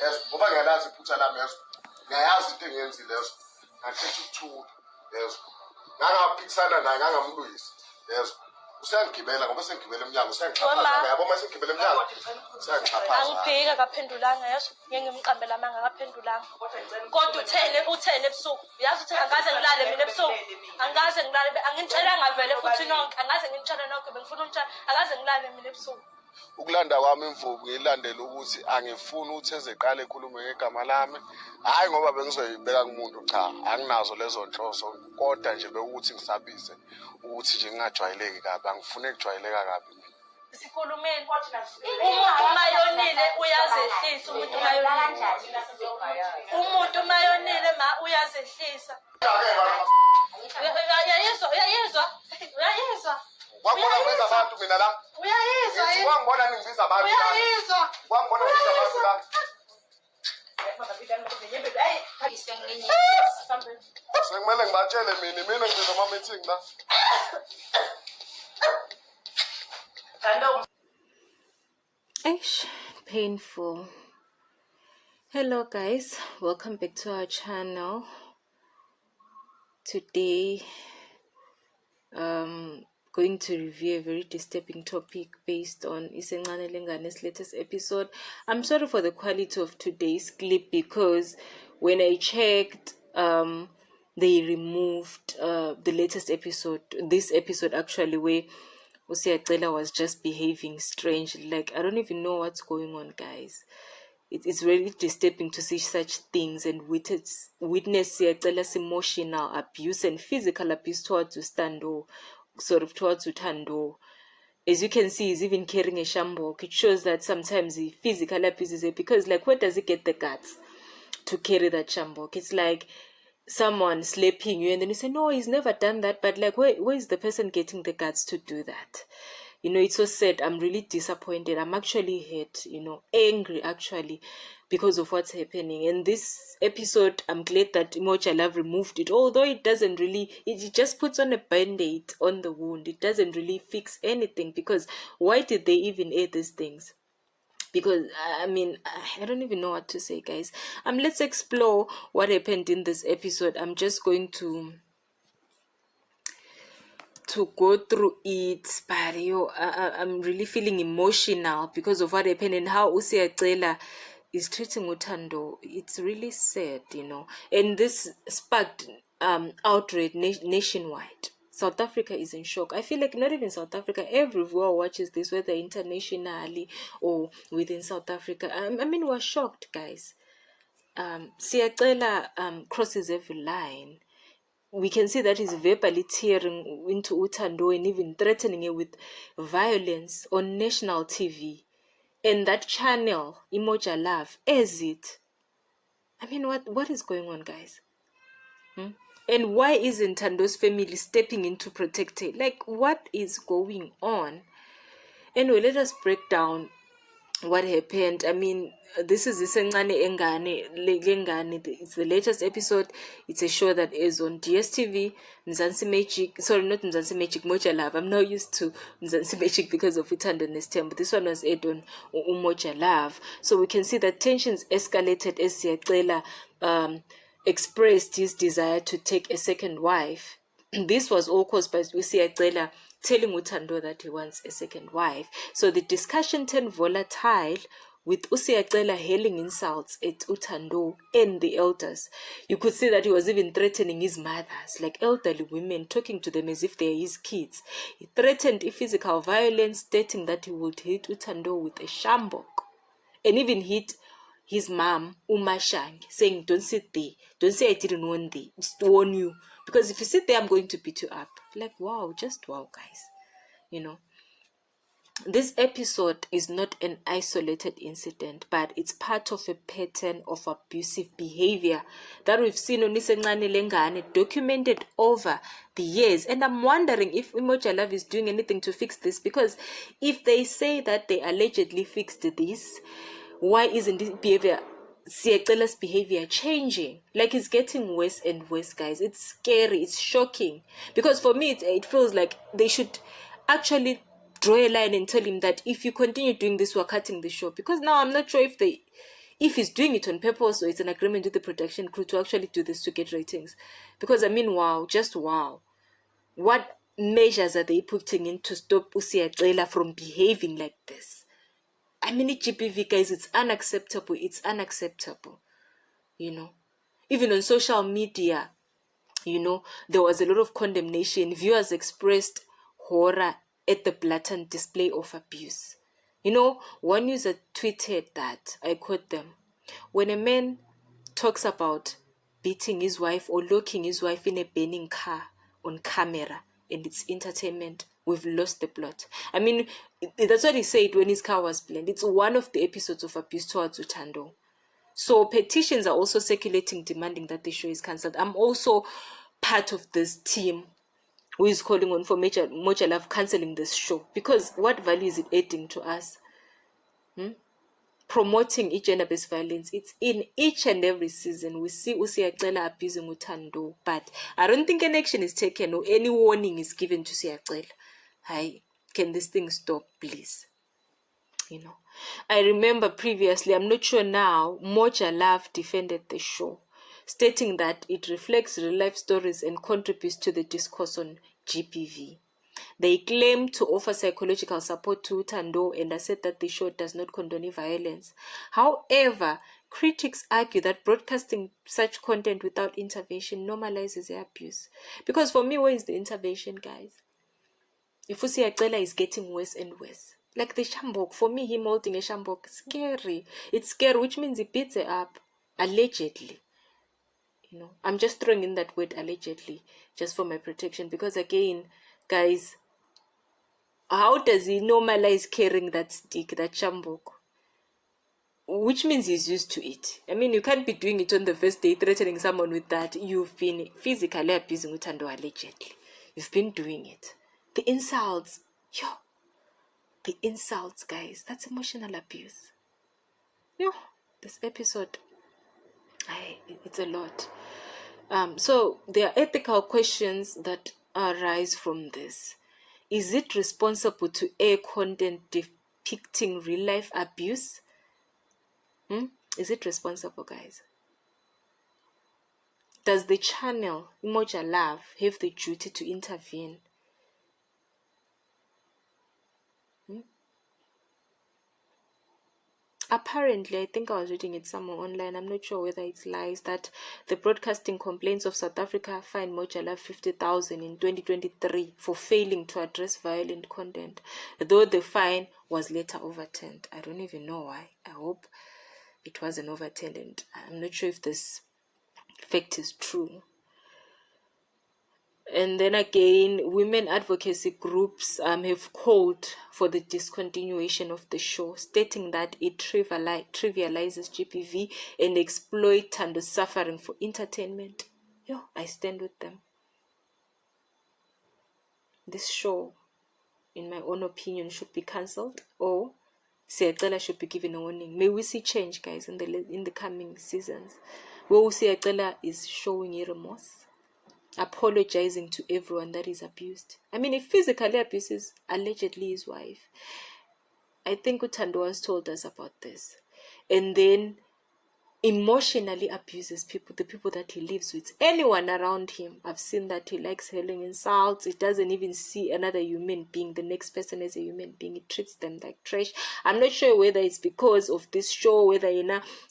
Yes, ngoba ngiyalazi iphutha lami yeso. Ngiyayazi into engiyenzile yeso. Ngakhetha ukuthula yeso. Ngangaphikisana naye ngangamlwisi yeso. Usengigibela ngoba sengigibela emnyango usengixhaphaza. Yabo uma sengigibela emnyango usengixhaphaza. Angiphika akaphendulanga yeso. Ngiyengimqambela manga akaphendulanga. Kodwa uthene ebusuku. Uyazi ukuthi angaze ngilale mina ebusuku. Angaze ngilale angintshela ngavele futhi nonke. Angaze ngintshela nonke bengifuna untshela. Angaze ngilale mina ebusuku. Ukulanda kwami imvubu ngilandela ukuthi angifuni ukuthi ezeqala ekhulume ngegama lami hayi ngoba bengizoyibeka kumuntu cha anginazo lezo nhloso kodwa nje bekuthi ngisabise ukuthi nje ngingajwayeleki kabi angifuni ukujwayeleka kabi sikhulumeni umuntu mayonile uyazehlisa umuntu mayonile ma uyazehlisa uyayizwa Wangibona ngibiza abantu mina la. Uyayizwa yini? Wangibona ngibiza abantu la. Uyayizwa. Wangibona ngibiza abantu la. Sekumele ngibatshele mina ngibiza ama-meeting la. Eish, painful. Hello guys, welcome back to our channel. Today going to review a very disturbing topic based on Isencane Lengane's latest episode. I'm sorry for the quality of today's clip because when I checked, they removed the latest episode, this episode actually, where Usiacela was just behaving strangely. Like, I don't even know what's going on, guys. It's really disturbing to see such things and witness Siacela's emotional abuse and physical abuse towards Ustando, sort of towards Utando. As you can see, he's even carrying a shambok. It shows that sometimes he physical abuses it because, like, where does he get the guts to carry that shambok? It's like someone slapping you and then you say, no, he's never done that. But, like, where is the person getting the guts to do that? You know, it's so sad. I'm really disappointed. I'm actually hurt, you know, angry actually because of what's happening. And this episode, I'm glad that Imoja Love removed it. Although it doesn't really, it just puts on a band-aid on the wound. It doesn't really fix anything because why did they even add these things? Because, I mean, I don't even know what to say, guys. Let's explore what happened in this episode. I'm just going to go through it, but I'm really feeling emotional because of what happened and how Usiacela is treating Utando. It's really sad, you know. And this sparked outrage nationwide. South Africa is in shock. I feel like not even South Africa, every viewer watches this, whether internationally or within South Africa. I mean, we're shocked, guys. Siacela crosses every line. We can see that he's verbally tearing into Utando and even threatening her with violence on national TV. And that channel, Imoja Love, is it? I mean, what is going on, guys? And why isn't Tando's family stepping in to protect her? Like, what is going on? Anyway, let us break down what happened. I mean, this is Isencane Lengane. It's the latest episode. It's a show that is on DSTV, Mzansi Magic. Sorry, not Mzansi Magic, Moja Love. I'm not used to Mzansi Magic because of Utando Nestem, but this one was aired on Umoja Love. So we can see that tensions escalated as Siacela expressed his desire to take a second wife. This was all caused by Siacela telling Utando that he wants a second wife. So the discussion turned volatile with Usiacela hailing insults at Utando and the elders. You could see that he was even threatening his mothers, like elderly women, talking to them as if they are his kids. He threatened physical violence, stating that he would hit Utando with a shambok, and even hit his mom, Umashang, saying, don't sit there. Don't say I didn't warn you. Because if you sit there, I'm going to beat you up. Like, wow, just wow, guys. You know. This episode is not an isolated incident, but it's part of a pattern of abusive behavior that we've seen on Isencane Lengane documented over the years. And I'm wondering if Imoja Love is doing anything to fix this, because if they say that they allegedly fixed this, why isn't this behavior, Siacela's behavior, changing? Like, it's getting worse and worse, guys. It's scary. It's shocking. Because for me, it feels like they should actually draw a line and tell him that if you continue doing this, we're cutting the show. Because now I'm not sure if if he's doing it on purpose or it's an agreement with the production crew to actually do this to get ratings. Because I mean, wow, just wow. What measures are they putting in to stop Usiyacela from behaving like this? I mean, GBV, guys, it's unacceptable. It's unacceptable. Even on social media, there was a lot of condemnation. Viewers expressed horror at the blatant display of abuse. One user tweeted that, I quote them, "When a man talks about beating his wife or locking his wife in a burning car on camera and it's entertainment, we've lost the plot." I mean, that's what he said when his car was burned. It's one of the episodes of abuse towards Utando. So petitions are also circulating demanding that the show is cancelled. I'm also part of this team who is calling on for Moja Love cancelling this show, because what value is it adding to us? Promoting gender-based violence. It's in each and every season. We see Usiyacela abusing Utando, but I don't think an action is taken or any warning is given to Usiyacela. Hi, can this thing stop, please? I remember previously, I'm not sure now, Moja Love defended the show, stating that it reflects real life stories and contributes to the discourse on GBV. They claim to offer psychological support to Utando and said that the show does not condone violence. However, critics argue that broadcasting such content without intervention normalizes the abuse. Because for me, where is the intervention, guys? If Usiyacela is getting worse and worse. Like the Shambok, for me, him holding a Shambok, scary. It's scary, which means he beats her up, allegedly. I'm just throwing in that word allegedly, just for my protection, because again, guys, how does he normalize carrying that stick, that Shambok? Which means he's used to it. I mean, you can't be doing it on the first day, threatening someone with that. You've been physically abusing Utando allegedly. You've been doing it. The insults, the insults, guys, that's emotional abuse. This episode, it's a lot. So there are ethical questions that arise from this. Is it responsible to air content depicting real life abuse? Is it responsible, guys? Does the channel Moja Love have the duty to intervene? Apparently, I think I was reading it somewhere online, I'm not sure whether it's lies, that the Broadcasting Complaints of South Africa fined Moja Love 50,000 in 2023 for failing to address violent content, though the fine was later overturned. I don't even know why. I hope it wasn't overturned, and I'm not sure if this fact is true. And then again, women advocacy groups have called for the discontinuation of the show, stating that it trivializes GBV and exploits Utando's suffering for entertainment. I stand with them. This show, in my own opinion, should be cancelled, or Usiyacela should be given a warning. May we see change, guys, in the coming seasons, where Usiyacela is showing remorse, apologizing to everyone that is abused. I mean, if physically abuses allegedly his wife, I think Utando has told us about this, and then emotionally abuses people, the people that he lives with, anyone around him. I've seen that he likes hurling insults. He doesn't even see another human being, the next person as a human being. He treats them like trash. I'm not sure whether it's because of this show, whether he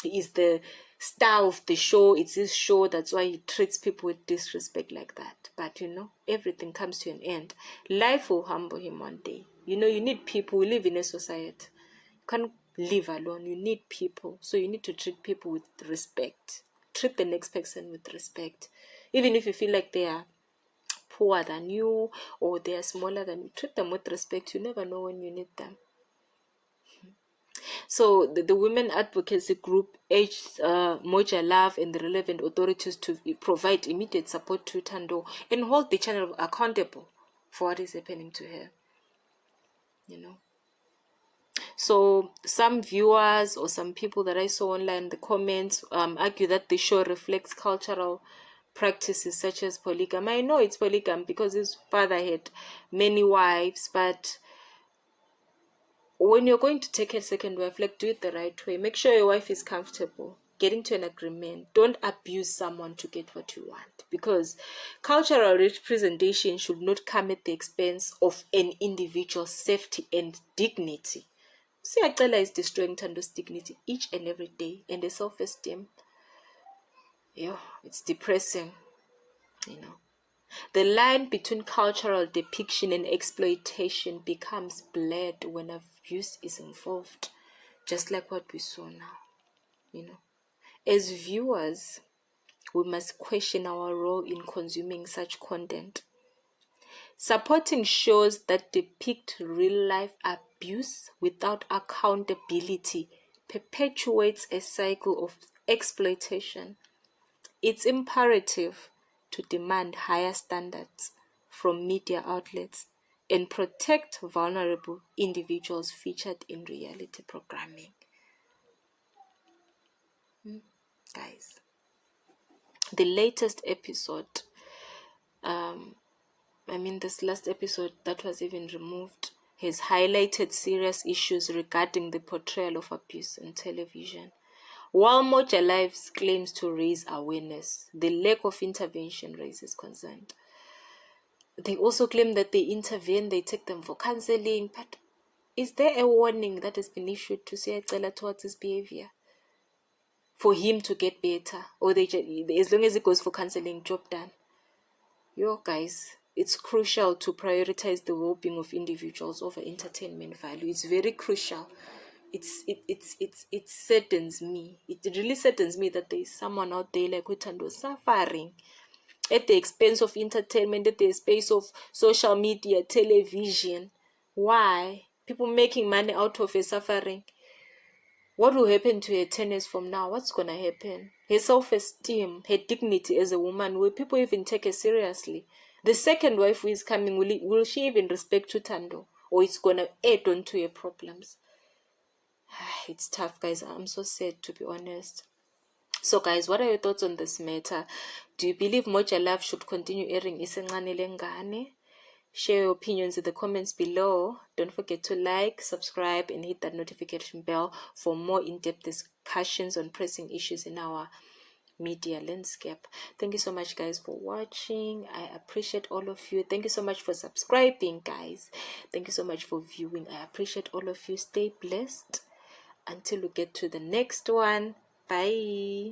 is the star of the show, it's his show, that's why he treats people with disrespect like that. But everything comes to an end. Life will humble him one day. You need people. We live in a society. You can't live alone. You need people. So you need to treat people with respect. Treat the next person with respect. Even if you feel like they are poorer than you or they are smaller than you, treat them with respect. You never know when you need them. So the women advocacy group urged Moja Love and the relevant authorities to provide immediate support to Utando and hold the channel accountable for what is happening to her. So some viewers or some people that I saw online in the comments argue that the show reflects cultural practices such as polygamy. I know it's polygamy because his father had many wives, but when you're going to take a second wife, like, do it the right way. Make sure your wife is comfortable. Get into an agreement. Don't abuse someone to get what you want, because cultural representation should not come at the expense of an individual's safety and dignity. Siyacela is destroying Thando's dignity each and every day, and the self-esteem. Yeah, it's depressing, you know. The line between cultural depiction and exploitation becomes blurred when abuse is involved, just like what we saw now, you know. As viewers, we must question our role in consuming such content. Supporting shows that depict real-life abuse without accountability perpetuates a cycle of exploitation. It's imperative to demand higher standards from media outlets and protect vulnerable individuals featured in reality programming. Guys, the latest episode, this last episode that was even removed, has highlighted serious issues regarding the portrayal of abuse on television. While Moja Lives claims to raise awareness, the lack of intervention raises concern. They also claim that they intervene, they take them for counseling, but is there a warning that has been issued to Siyacela towards his behavior for him to get better? Or as long as it goes for counseling, job done? Yo, guys, it's crucial to prioritize the well-being of individuals over entertainment value. It's very crucial. It saddens me. It really saddens me that there is someone out there like Uthando suffering at the expense of entertainment, at the expense of social media, television. Why? People making money out of her suffering. What will happen to her 10 years from now? What's gonna happen? Her self-esteem, her dignity as a woman, will people even take her seriously? The second wife who is coming, will she even respect Uthando? Or it's gonna add on to her problems? It's tough, guys. I'm so sad, to be honest. So, guys, what are your thoughts on this matter? Do you believe Moja Love should continue airing Isencane Lengane? Share your opinions in the comments below. Don't forget to like, subscribe, and hit that notification bell for more in-depth discussions on pressing issues in our media landscape. Thank you so much, guys, for watching. I appreciate all of you. Thank you so much for subscribing, guys. Thank you so much for viewing. I appreciate all of you. Stay blessed until we get to the next one. Bye.